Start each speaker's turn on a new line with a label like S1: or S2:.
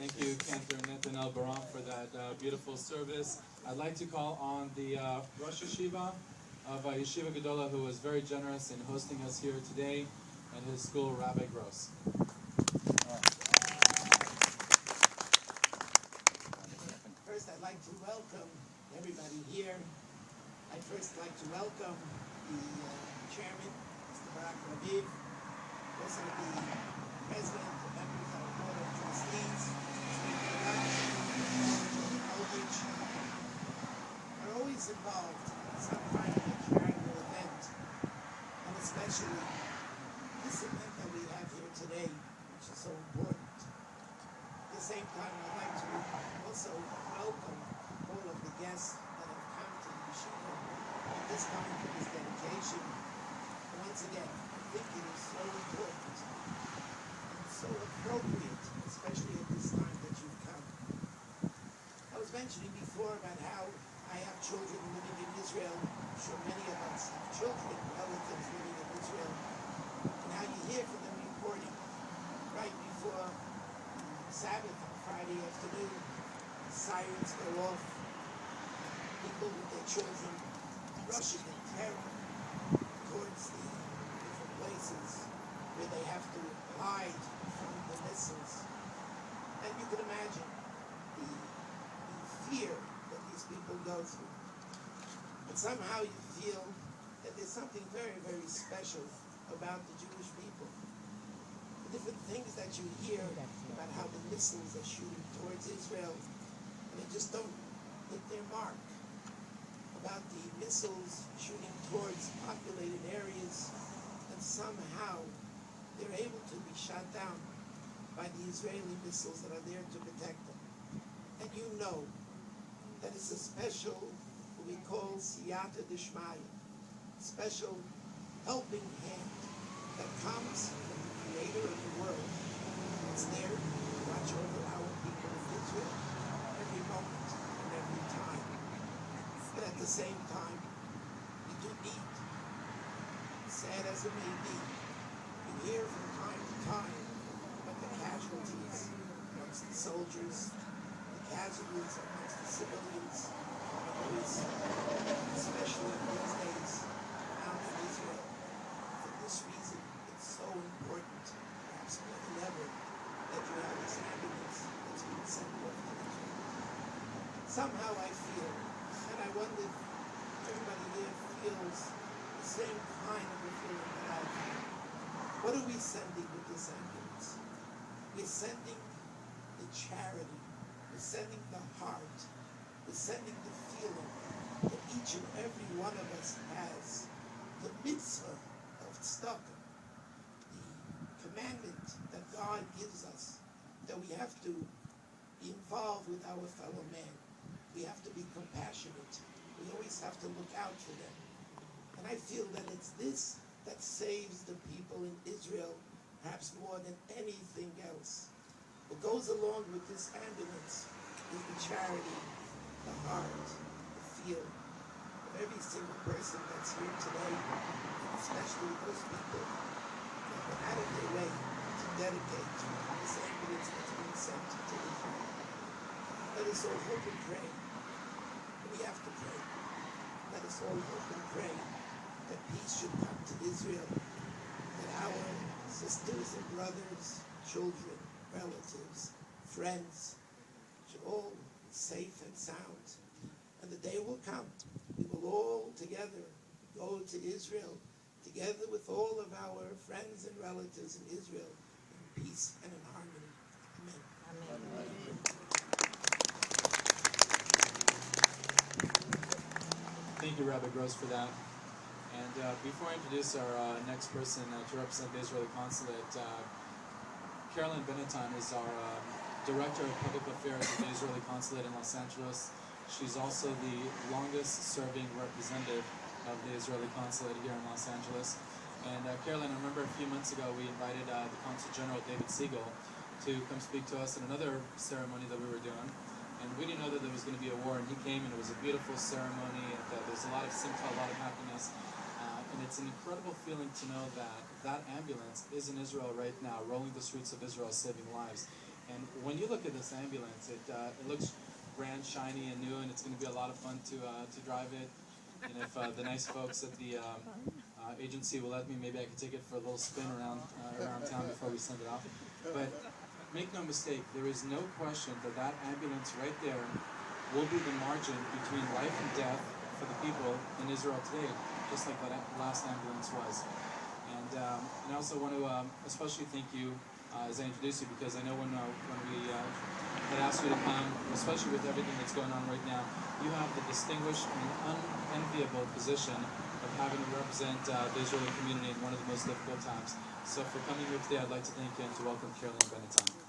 S1: Thank you, Cantor Netanel Baram, for that beautiful service. I'd like to call on the Rosh Yeshiva of Yeshiva Gedola, who was very generous in hosting us here today, and his school, Rabbi Gross.
S2: First, I'd like to welcome everybody here. I'd first like to welcome the chairman, Mr. Barak Raviv, also the president, the members of the board of trustees, Eldridge, are always involved in some kind of a charitable event, and especially this event that we have here today, which is so important. At the same time, I'd like to also welcome all of the guests that have come to the yeshiva at this time for this dedication. And once again, I think it is so important and so appropriate, especially at this time that you've come. I was mentioning before about how I have children living in Israel. I'm sure many of us have children, relatives living in Israel, and how you hear from them reporting right before Sabbath on Friday afternoon, sirens go off, people with their children rushing in terror towards the different places where they have to hide from the missiles. And you can imagine the fear that these people go through. But somehow you feel that there's something very, very special about the Jewish people. The different things that you hear about how the missiles are shooting towards Israel, and they just don't hit their mark. About the missiles shooting towards populated areas, and somehow they're able to be shot down by the Israeli missiles that are there to protect them. And you know that it's a special, what we call siyata d'shmaya, special helping hand that comes from the Creator of the world. It's there to watch over our people of Israel every moment and every time. But at the same time, we do need, sad as it may be, you hear from time to time about the casualties amongst the soldiers, the casualties amongst the civilians, always, especially in these days, found in Israel. For this reason, it's so important, perhaps more than ever, that you have this ambulance that's been sent off to Israel. Somehow I feel, and I wonder if everybody here feels the same kind of a feeling that I feel. What are we sending with this ambulance? We're sending the charity. We're sending the heart. We're sending the feeling that each and every one of us has. The mitzvah of tzedakah, the commandment that God gives us, that we have to be involved with our fellow man. We have to be compassionate. We always have to look out for them. And I feel that it's this that saves the people in Israel, perhaps more than anything else. What goes along with this ambulance is the charity, the heart, the feel of every single person that's here today, and especially those people that went out of their way to dedicate this ambulance that's being sent to Israel. Let us all hope and pray. We have to pray. Let us all hope and pray that peace should come to Israel, that our sisters and brothers, children, relatives, friends should all be safe and sound. And the day will come. We will all together go to Israel, together with all of our friends and relatives in Israel, in peace and in harmony. Amen. Amen.
S1: Thank you, Rabbi Gross, for that. And before I introduce our next person to represent the Israeli consulate, Carolyn Benetton is our Director of Public Affairs at the Israeli consulate in Los Angeles. She's also the longest-serving representative of the Israeli consulate here in Los Angeles. And Carolyn, I remember a few months ago we invited the Consul General David Siegel to come speak to us in another ceremony that we were doing. And we didn't know that there was going to be a war, and he came, and it was a beautiful ceremony, and there's a lot of simcha, a lot of happiness. And it's an incredible feeling to know that that ambulance is in Israel right now, rolling the streets of Israel, saving lives. And when you look at this ambulance, it looks brand shiny and new, and it's going to be a lot of fun to drive it. And if the nice folks at the agency will let me, maybe I could take it for a little spin around town before we send it off. But make no mistake, there is no question that that ambulance right there will be the margin between life and death for the people in Israel today, just like that last ambulance was. And I also want to especially thank you as I introduce you, because I know when we had asked you to come, especially with everything that's going on right now, you have the distinguished and unenviable position of having to represent the Israeli community in one of the most difficult times. So for coming here today, I'd like to thank you and to welcome Caroline Benetton.